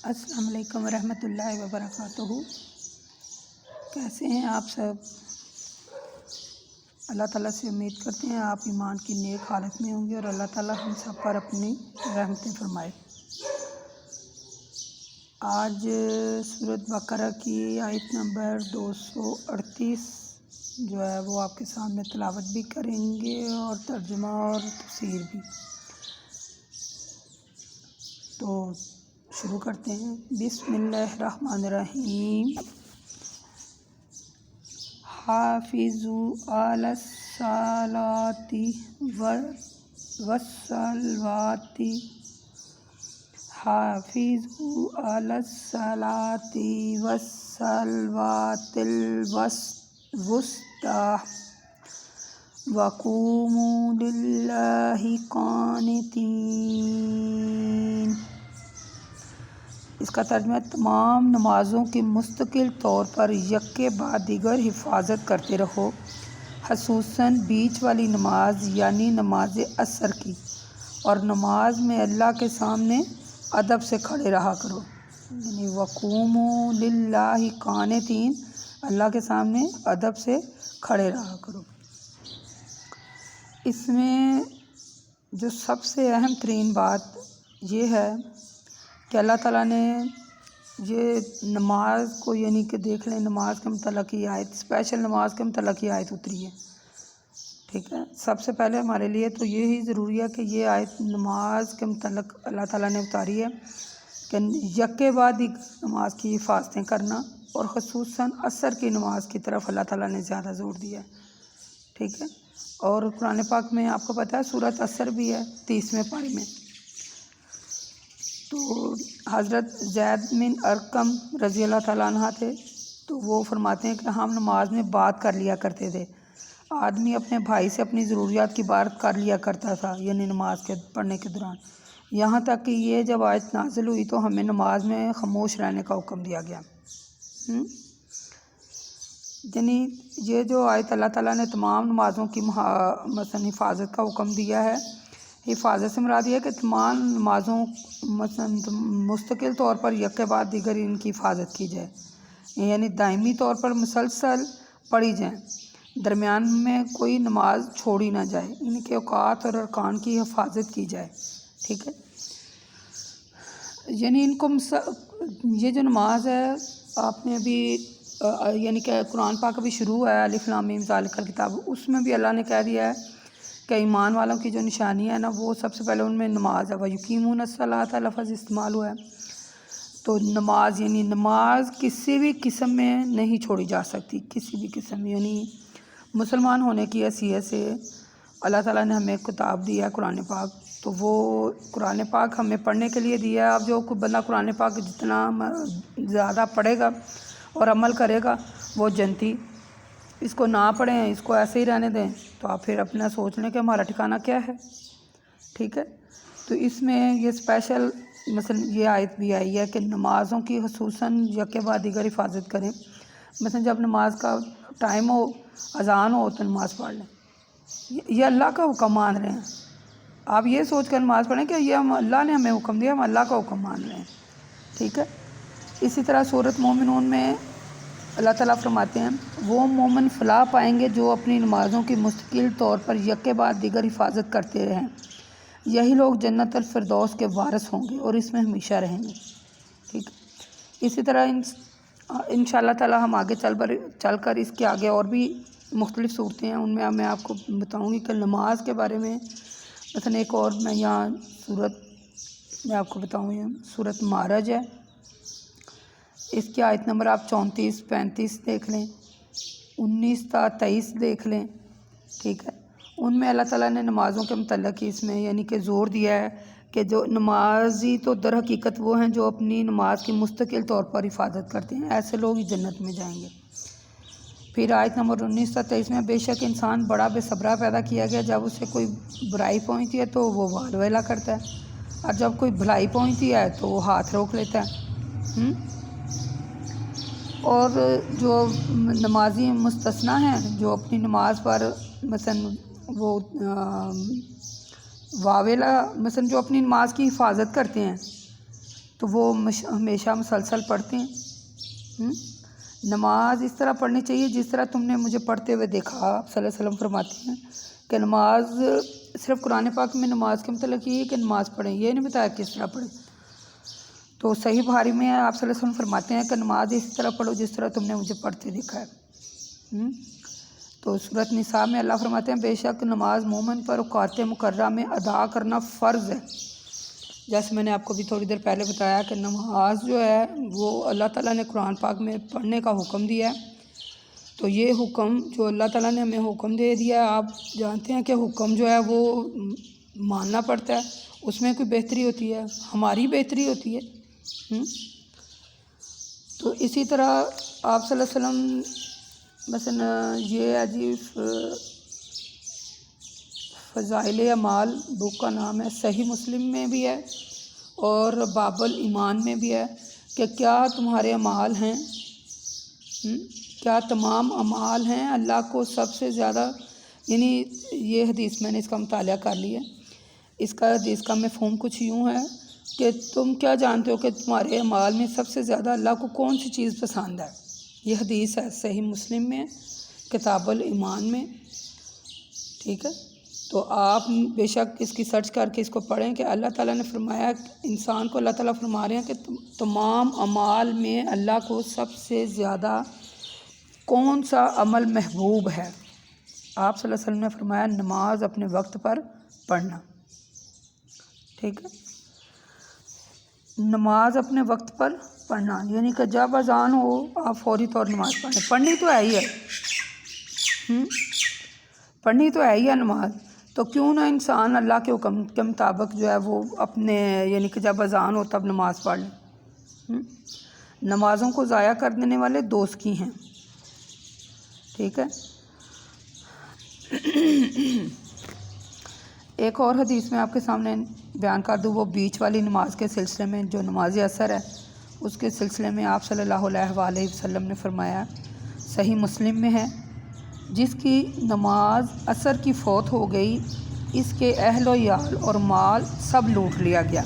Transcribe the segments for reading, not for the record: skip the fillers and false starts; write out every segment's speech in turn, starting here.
السلام علیکم ورحمۃ اللہ وبرکاتہ۔ کیسے ہیں آپ سب؟ اللہ تعالیٰ سے امید کرتے ہیں آپ ایمان کی نیک حالت میں ہوں گے اور اللہ تعالیٰ ہم سب پر اپنی رحمتیں فرمائے۔ آج سورۃ بقرہ کی آیت نمبر 238 جو ہے وہ آپ کے سامنے تلاوت بھی کریں گے اور ترجمہ اور تفسیر بھی۔ تو شروع کرتے ہیں۔ بسم اللہ الرحمن الرحیم۔ حافظوا علی الصلاۃ والصلوات حافظوا علی الصلاۃ والصلوات الوسطی وقوموا للہ قانتین۔ اس کا ترجمہ تمام نمازوں کی مستقل طور پر یک کے بعد دیگر حفاظت کرتے رہو، خصوصاً بیچ والی نماز یعنی نماز عصر کی، اور نماز میں اللہ کے سامنے ادب سے کھڑے رہا کرو، یعنی وقوموا للہ قانتین، اللہ کے سامنے ادب سے کھڑے رہا کرو۔ اس میں جو سب سے اہم ترین بات یہ ہے کہ اللہ تعالیٰ نے یہ نماز کو یعنی کہ دیکھ لیں، نماز کے متعلق یہ آیت، اسپیشل نماز کے متعلق یہ آیت اتری ہے، ٹھیک ہے۔ سب سے پہلے ہمارے لیے تو یہی ضروری ہے کہ یہ آیت نماز کے متعلق اللہ تعالیٰ نے اتاری ہے کہ یک کے بعد نماز کی حفاظتیں کرنا، اور خصوصاً عصر کی نماز کی طرف اللہ تعالیٰ نے زیادہ زور دیا ہے، ٹھیک ہے۔ اور قرآن پاک میں آپ کو پتہ ہے سورۃ عصر بھی ہے 30ویں پارے میں۔ تو حضرت زید بن ارقم رضی اللہ تعالیٰ عنہ تھے، تو وہ فرماتے ہیں کہ ہم نماز میں بات کر لیا کرتے تھے، آدمی اپنے بھائی سے اپنی ضروریات کی بات کر لیا کرتا تھا، یعنی نماز کے پڑھنے کے دوران، یہاں تک کہ یہ جب آیت نازل ہوئی تو ہمیں نماز میں خاموش رہنے کا حکم دیا گیا۔ یعنی یہ جو آیت اللہ تعالیٰ نے تمام نمازوں کی مثلا حفاظت کا حکم دیا ہے، حفاظت سے مراد یہ ہے کہ تمام نمازوں مثلا مستقل طور پر یک کے بعد دیگر ان کی حفاظت کی جائے، یعنی دائمی طور پر مسلسل پڑھی جائیں، درمیان میں کوئی نماز چھوڑی نہ جائے، ان کے اوقات اور ارکان کی حفاظت کی جائے، ٹھیک ہے۔ یعنی ان کو یہ جو نماز ہے آپ نے ابھی یعنی کہ قرآن پاک ابھی شروع ہے، الف لام میم ذالک الکتاب، اس میں بھی اللہ نے کہہ دیا ہے کہ ایمان والوں کی جو نشانی ہے نا، وہ سب سے پہلے ان میں نماز ہے، وَيُقِيمُونَ الصَّلَاةَ لفظ استعمال ہوا ہے۔ تو نماز یعنی نماز کسی بھی قسم میں نہیں چھوڑی جا سکتی، کسی بھی قسم میں، یعنی مسلمان ہونے کی حیثیت سے اللہ تعالیٰ نے ہمیں کتاب دی ہے قرآن پاک، تو وہ قرآن پاک ہمیں پڑھنے کے لیے دیا ہے۔ اب جو کوئی بندہ قرآن پاک جتنا زیادہ پڑھے گا اور عمل کرے گا وہ جنتی، اس کو نہ پڑھیں، اس کو ایسے ہی رہنے دیں، تو آپ پھر اپنا سوچ لیں کہ ہمارا ٹھکانہ کیا ہے، ٹھیک ہے۔ تو اس میں یہ اسپیشل مثلا یہ آیت بھی آئی ہے کہ نمازوں کی خصوصاً یک کے بعد دیگر حفاظت کریں، مثلا جب نماز کا ٹائم ہو، اذان ہو تو نماز پڑھ لیں، یہ اللہ کا حکم مان رہے ہیں۔ آپ یہ سوچ کر نماز پڑھیں کہ یہ اللہ نے ہمیں حکم دیا، ہم اللہ کا حکم مان رہے ہیں، ٹھیک ہے۔ اسی طرح سورۃ مومنون میں اللہ تعالیٰ فرماتے ہیں وہ مومن فلاح پائیں گے جو اپنی نمازوں کی مستقل طور پر یک کے بعد دیگر حفاظت کرتے رہیں، یہی لوگ جنت الفردوس کے وارث ہوں گے اور اس میں ہمیشہ رہیں گے، ٹھیک ہے۔ اسی طرح انشاءاللہ تعالیٰ ہم آگے چل کر اس کے آگے اور بھی مختلف صورتیں ہیں، ان میں آپ کو بتاؤں گی کہ نماز کے بارے میں مثلا ایک اور میں یہاں میں آپ کو بتاؤں گی، سورۃ معرج ہے، اس کی آیت نمبر آپ 34 35 دیکھ لیں، 19 تا 23 دیکھ لیں، ٹھیک ہے۔ ان میں اللہ تعالیٰ نے نمازوں کے متعلق اس میں یعنی کہ زور دیا ہے کہ جو نمازی تو در حقیقت وہ ہیں جو اپنی نماز کی مستقل طور پر حفاظت کرتے ہیں، ایسے لوگ ہی جنت میں جائیں گے۔ پھر آیت نمبر 19 تا 23 میں بے شک انسان بڑا بے صبرا پیدا کیا گیا، جب اسے کوئی برائی پہنچتی ہے تو وہ وال ویلا کرتا ہے، اور جب کوئی بھلائی پہنچتی ہے تو وہ ہاتھ روک لیتا ہے۔ اور جو نمازی مستثنیٰ ہیں جو اپنی نماز پر مثلا وہ واویلا مثلا جو اپنی نماز کی حفاظت کرتے ہیں، تو وہ ہمیشہ مسلسل پڑھتے ہیں۔ نماز اس طرح پڑھنی چاہیے جس طرح تم نے مجھے پڑھتے ہوئے دیکھا۔ آپ صلی اللہ علیہ وسلم فرماتے ہیں کہ نماز صرف قرآن پاک میں نماز کے متعلق یہ ہے کہ نماز پڑھیں، یہ نہیں بتایا کس طرح پڑھیں۔ تو صحیح بخاری میں آپ صلی اللہ علیہ وسلم فرماتے ہیں کہ نماز اس طرح پڑھو جس طرح تم نے مجھے پڑھتے دیکھا ہے۔ تو سورۃ نساء میں اللہ فرماتے ہیں بے شک نماز مومن پر اوقات مقررہ میں ادا کرنا فرض ہے۔ جیسے میں نے آپ کو بھی تھوڑی دیر پہلے بتایا کہ نماز جو ہے وہ اللہ تعالیٰ نے قرآن پاک میں پڑھنے کا حکم دیا ہے۔ تو یہ حکم جو اللہ تعالیٰ نے ہمیں حکم دے دیا ہے، آپ جانتے ہیں کہ حکم جو ہے وہ ماننا پڑتا ہے، اس میں کوئی بہتری ہوتی ہے، ہماری بہتری ہوتی ہے۔ تو اسی طرح آپ صلی اللہ علیہ وسلم مثلا یہ عجیب فضائل اعمال بک کا نام ہے، صحیح مسلم میں بھی ہے اور باب الایمان میں بھی ہے کہ کیا تمہارے اعمال ہیں، کیا تمام اعمال ہیں اللہ کو سب سے زیادہ، یعنی یہ حدیث میں نے اس کا مطالعہ کر لیا ہے۔ اس کا حدیث کا مفہوم کچھ یوں ہے کہ تم کیا جانتے ہو کہ تمہارے اعمال میں سب سے زیادہ اللہ کو کون سی چیز پسند ہے۔ یہ حدیث ہے صحیح مسلم میں کتاب الایمان میں، ٹھیک ہے۔ تو آپ بے شک اس کی سرچ کر کے اس کو پڑھیں کہ اللہ تعالیٰ نے فرمایا، انسان کو اللہ تعالیٰ فرما رہے ہیں کہ تمام اعمال میں اللہ کو سب سے زیادہ کون سا عمل محبوب ہے۔ آپ صلی اللہ علیہ وسلم نے فرمایا نماز اپنے وقت پر پڑھنا، ٹھیک ہے۔ نماز اپنے وقت پر پڑھنا یعنی کہ جب اذان ہو آپ فوری طور نماز پڑھیں، پڑھنی تو ہے ہی ہے، پڑھنی تو ہے ہی ہے نماز، تو کیوں نہ انسان اللہ کے حکم کے مطابق جو ہے وہ اپنے یعنی کہ جب اذان ہو تب نماز پڑھ لیں۔ نمازوں کو ضائع کر دینے والے دوست کی ہیں، ٹھیک ہے۔ ایک اور حدیث میں آپ کے سامنے بیان کر دوں، وہ بیچ والی نماز کے سلسلے میں جو نماز اثر ہے اس کے سلسلے میں آپ صلی اللہ علیہ وآلہ وسلم نے فرمایا، صحیح مسلم میں ہے، جس کی نماز عصر کی فوت ہو گئی اس کے اہل و عیال اور مال سب لوٹ لیا گیا،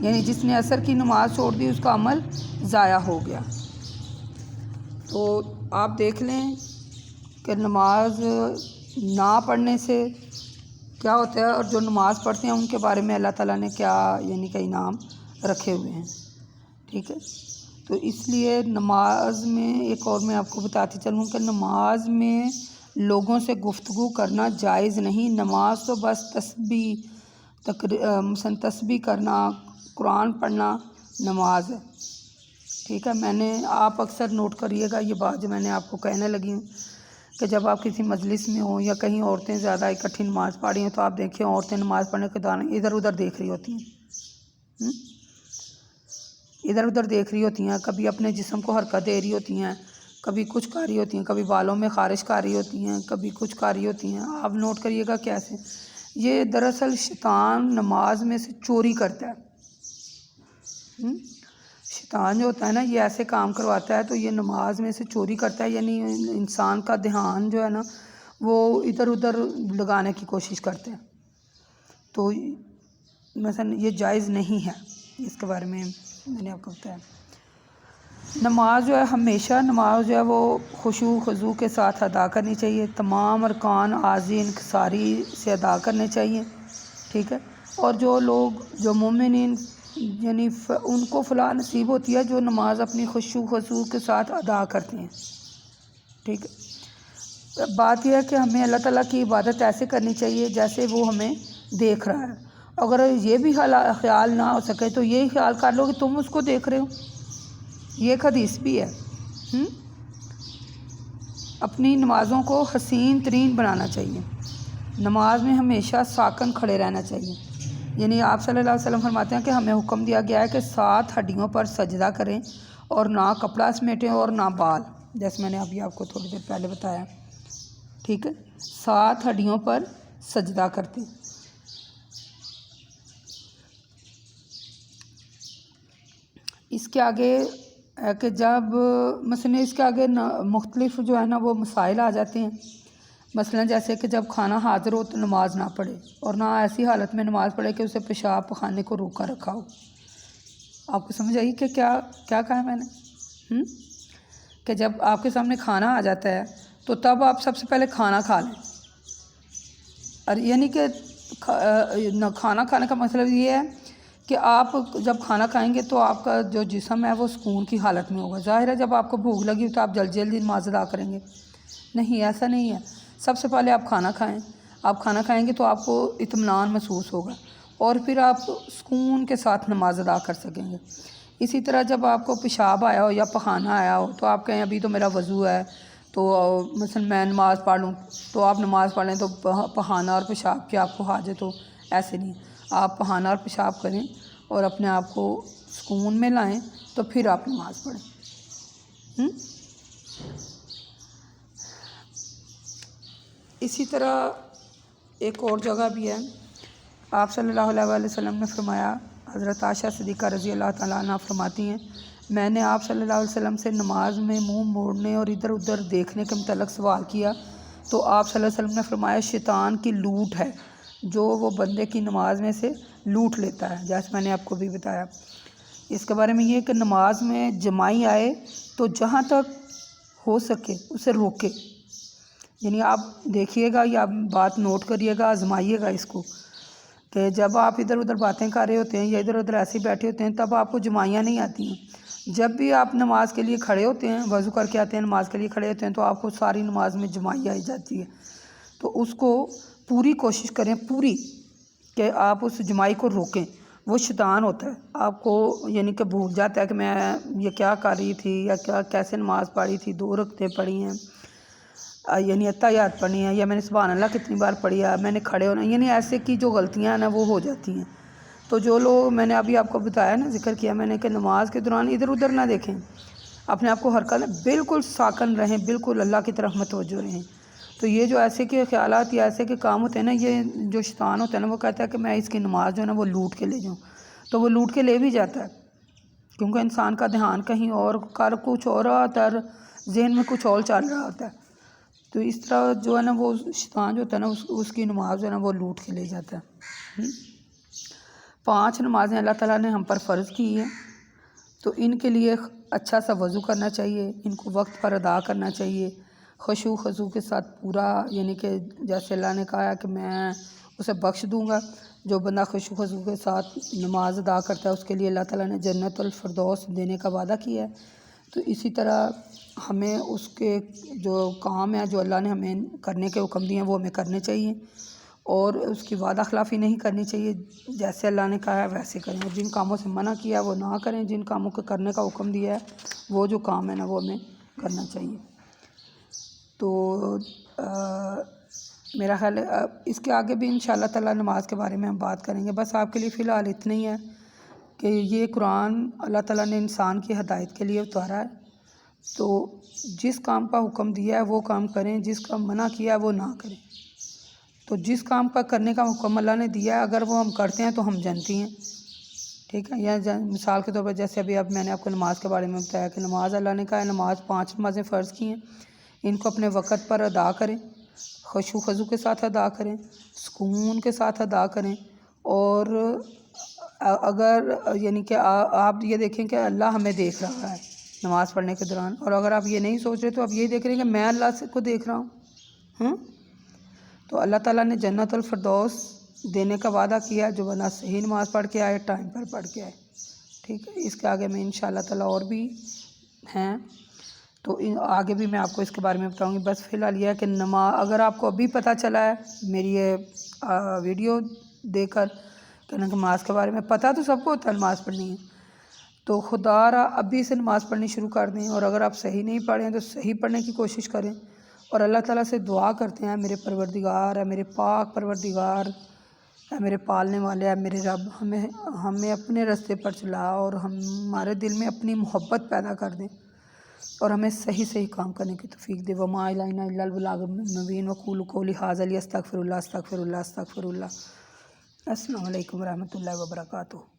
یعنی جس نے عصر کی نماز چھوڑ دی اس کا عمل ضائع ہو گیا۔ تو آپ دیکھ لیں کہ نماز نہ پڑھنے سے کیا ہوتا ہے، اور جو نماز پڑھتے ہیں ان کے بارے میں اللہ تعالیٰ نے کیا یعنی کہ انعام رکھے ہوئے ہیں، ٹھیک ہے۔ تو اس لیے نماز میں ایک اور میں آپ کو بتاتی چلوں کہ نماز میں لوگوں سے گفتگو کرنا جائز نہیں۔ نماز تو بس تسبیح کرنا، قرآن پڑھنا نماز ہے، ٹھیک ہے۔ میں نے آپ اکثر نوٹ کریے گا یہ بات جو میں نے آپ کو کہنے لگی ہوں کہ جب آپ کسی مجلس میں ہوں یا کہیں عورتیں زیادہ اکٹھی نماز پڑھ رہی ہیں تو آپ دیکھیں عورتیں نماز پڑھنے کے دوران ادھر ادھر دیکھ رہی ہوتی ہیں، ادھر ادھر دیکھ رہی ہوتی ہیں، کبھی اپنے جسم کو حرکت دے رہی ہوتی ہیں، کبھی کچھ کر رہی ہوتی ہیں، کبھی بالوں میں خارش کر رہی ہوتی ہیں، کبھی کچھ کر رہی ہوتی ہیں۔ آپ نوٹ کریے گا کیسے یہ دراصل شیطان نماز میں سے چوری کرتا ہے۔ شیطان جو ہوتا ہے نا یہ ایسے کام کرواتا ہے تو یہ نماز میں سے چوری کرتا ہے، یعنی انسان کا دھیان جو ہے نا وہ ادھر ادھر لگانے کی کوشش کرتے ہیں۔ تو مثلا یہ جائز نہیں ہے، اس کے بارے میں نے آپ کو بتایا۔ نماز جو ہے ہمیشہ نماز جو ہے وہ خشوع خضوع کے ساتھ ادا کرنی چاہیے، تمام ارکان عاجزی انکساری سے ادا کرنے چاہیے، ٹھیک ہے۔ اور جو لوگ جو مومنین یعنی ان کو فلاح نصیب ہوتی ہے جو نماز اپنی خشوع خضوع کے ساتھ ادا کرتے ہیں، ٹھیک ہے۔ بات یہ ہے کہ ہمیں اللہ تعالیٰ کی عبادت ایسے کرنی چاہیے جیسے وہ ہمیں دیکھ رہا ہے۔ اگر یہ بھی خیال نہ ہو سکے تو یہی خیال کر لو کہ تم اس کو دیکھ رہے ہو، یہ ایک حدیث بھی ہے۔ اپنی نمازوں کو حسین ترین بنانا چاہیے، نماز میں ہمیشہ ساکن کھڑے رہنا چاہیے، یعنی آپ صلی اللہ علیہ وسلم فرماتے ہیں کہ ہمیں حکم دیا گیا ہے کہ 7 ہڈیوں پر سجدہ کریں اور نہ کپڑا سمیٹیں اور نہ بال، جیسے میں نے ابھی آپ کو تھوڑی دیر پہلے بتایا، ٹھیک ہے۔ 7 ہڈیوں پر سجدہ کرتے ہیں۔ اس کے آگے کہ جب مثلا اس کے آگے مختلف جو ہے نا وہ مسائل آ جاتے ہیں، مثلا جیسے کہ جب کھانا حاضر ہو تو نماز نہ پڑھے، اور نہ ایسی حالت میں نماز پڑھے کہ اسے پیشاب پخانے کو روکا رکھا ہو، آپ کو سمجھ آئی کہ کیا کیا کہا میں نے؟ کہ جب آپ کے سامنے کھانا آ جاتا ہے تو تب آپ سب سے پہلے کھانا کھا لیں، اور یعنی کہ کھانا کھانے کا مطلب یہ ہے کہ آپ جب کھانا کھائیں گے تو آپ کا جو جسم ہے وہ سکون کی حالت میں ہوگا۔ ظاہر ہے جب آپ کو بھوک لگی تو آپ جلدی جلدی نماز ادا کریں گے، نہیں، ایسا نہیں ہے۔ سب سے پہلے آپ کھانا کھائیں، آپ کھانا کھائیں گے تو آپ کو اطمینان محسوس ہوگا اور پھر آپ سکون کے ساتھ نماز ادا کر سکیں گے۔ اسی طرح جب آپ کو پیشاب آیا ہو یا پخانہ آیا ہو تو آپ کہیں ابھی تو میرا وضو ہے تو مثلا میں نماز پڑھ لوں، تو آپ نماز پڑھ لیں تو پخانہ اور پیشاب کی آپ کو حاجت ہو، ایسے نہیں۔ آپ پخانہ اور پیشاب کریں اور اپنے آپ کو سکون میں لائیں تو پھر آپ نماز پڑھیں۔ اسی طرح ایک اور جگہ بھی ہے، آپ صلی اللہ علیہ وسلم نے فرمایا، حضرت عائشہ صدیقہ رضی اللہ تعالیٰ عنہ فرماتی ہیں، میں نے آپ صلی اللہ علیہ وسلم سے نماز میں منہ موڑنے اور ادھر ادھر دیکھنے کے متعلق سوال کیا تو آپ صلی اللہ علیہ وسلم نے فرمایا شیطان کی لوٹ ہے جو وہ بندے کی نماز میں سے لوٹ لیتا ہے، جیسے میں نے آپ کو بھی بتایا۔ اس کے بارے میں یہ کہ نماز میں جمائی آئے تو جہاں تک ہو سکے اسے روکے، یعنی آپ دیکھیے گا یا بات نوٹ کریے گا، آزمائیے گا اس کو کہ جب آپ ادھر ادھر باتیں کر رہے ہوتے ہیں یا ادھر ادھر ایسے بیٹھے ہوتے ہیں تب آپ کو جمائیاں نہیں آتی ہیں۔ جب بھی آپ نماز کے لیے کھڑے ہوتے ہیں، وضو کر کے آتے ہیں، نماز کے لیے کھڑے ہوتے ہیں تو آپ کو ساری نماز میں جمائی آئی جاتی ہے، تو اس کو پوری کوشش کریں، پوری، کہ آپ اس جمائی کو روکیں۔ وہ شیطان ہوتا ہے، آپ کو یعنی کہ بھول جاتا ہے کہ میں یہ کیا کر رہی تھی یا کیا کیسے نماز پڑھی تھی، 2 رکعتیں پڑھی ہیں، یعنی اتحیات پڑھی ہیں، یا میں نے سبحان اللہ کتنی بار پڑھی ہے، میں نے کھڑے ہونا، یعنی ایسے کی جو غلطیاں ہیں نا وہ ہو جاتی ہیں۔ تو جو لوگ، میں نے ابھی آپ کو بتایا نا، ذکر کیا میں نے کہ نماز کے دوران ادھر ادھر نہ دیکھیں، اپنے آپ کو حرکت بالکل ساکن رہیں، بالکل اللہ کی طرف متوجہ رہیں۔ تو یہ جو ایسے کے خیالات یا ایسے کے کام ہوتے ہیں نا، یہ جو شیطان ہوتا ہے نا وہ کہتا ہے کہ میں اس کی نماز جو ہے نا وہ لوٹ کے لے جاؤں، تو وہ لوٹ کے لے بھی جاتا ہے، کیونکہ انسان کا دھیان کہیں اور، کر کچھ اور رہا ہے، ذہن میں کچھ اور چل رہا ہوتا ہے، تو اس طرح جو ہے نا وہ شیطان جو ہوتا ہے نا اس کی نماز جو ہے نا وہ لوٹ کے لے جاتا ہے۔ 5 نمازیں اللہ تعالیٰ نے ہم پر فرض کی ہیں، تو ان کے لیے اچھا سا وضو کرنا چاہیے، ان کو وقت پر ادا کرنا چاہیے، خشوع خضوع کے ساتھ پورا، یعنی کہ جیسے اللہ نے کہا ہے کہ میں اسے بخش دوں گا، جو بندہ خشوع خضوع کے ساتھ نماز ادا کرتا ہے اس کے لیے اللہ تعالیٰ نے جنت الفردوس دینے کا وعدہ کیا ہے۔ تو اسی طرح ہمیں اس کے جو کام ہیں جو اللہ نے ہمیں کرنے کے حکم دیے ہیں وہ ہمیں کرنے چاہیے اور اس کی وعدہ خلافی نہیں کرنی چاہیے، جیسے اللہ نے کہا ہے ویسے کریں، اور جن کاموں سے منع کیا ہے وہ نہ کریں، جن کاموں کو کرنے کا حکم دیا ہے وہ جو کام ہے نا وہ ہمیں کرنا چاہیے۔ تو میرا خیال ہے اس کے آگے بھی انشاءاللہ تعالیٰ نماز کے بارے میں ہم بات کریں گے، بس آپ کے لیے فی الحال اتنا ہی ہے کہ یہ قرآن اللہ تعالیٰ نے انسان کی ہدایت کے لیے اتارا ہے، تو جس کام کا حکم دیا ہے وہ کام کریں، جس کا منع کیا ہے وہ نہ کریں۔ تو جس کام کا کرنے کا حکم اللہ نے دیا ہے اگر وہ ہم کرتے ہیں تو ہم جنتی ہیں، ٹھیک ہے۔ یا مثال کے طور پر جیسے اب میں نے آپ کو نماز کے بارے میں بتایا کہ نماز اللہ نے کہا ہے نماز 5 نمازیں فرض کی ہیں، ان کو اپنے وقت پر ادا کریں، خشوع خضوع کے ساتھ ادا کریں، سکون کے ساتھ ادا کریں، اور اگر یعنی کہ آپ یہ دیکھیں کہ اللہ ہمیں دیکھ رہا ہے نماز پڑھنے کے دوران، اور اگر آپ یہ نہیں سوچ رہے تو آپ یہ دیکھ رہے ہیں کہ میں اللہ کو دیکھ رہا ہوں، تو اللہ تعالیٰ نے جنت الفردوس دینے کا وعدہ کیا ہے جو بندہ صحیح نماز پڑھ کے آئے، ٹائم پر پڑھ کے آئے، ٹھیک ہے۔ اس کے آگے میں انشاءاللہ تعالیٰ اور بھی ہیں تو آگے بھی میں آپ کو اس کے بارے میں بتاؤں گی، بس فی الحال یہ ہے کہ اگر آپ کو ابھی پتہ چلا ہے میری یہ ویڈیو دیکھ کر کہ نماز کے بارے میں پتہ تو سب کو ہوتا ہے نماز پڑھنی ہے، تو خدا را ابھی سے نماز پڑھنی شروع کر دیں، اور اگر آپ صحیح نہیں پڑھیں تو صحیح پڑھنے کی کوشش کریں، اور اللہ تعالیٰ سے دعا کرتے ہیں میرے پروردگار ہے، میرے پاک پروردگار ہے، میرے پالنے والے ہے، میرے رب، ہمیں اپنے راستے پر چلا اور ہمارے دل میں اپنی محبت پیدا کر دیں اور ہمیں صحیح کام کرنے کی توفیق دے۔ وما الینا الا البلاغ المبین وقولوا قولی ھذا استغفر اللہ استغفر اللہ استغفر اللہ۔ السلام علیکم ورحمۃ اللہ وبرکاتہ۔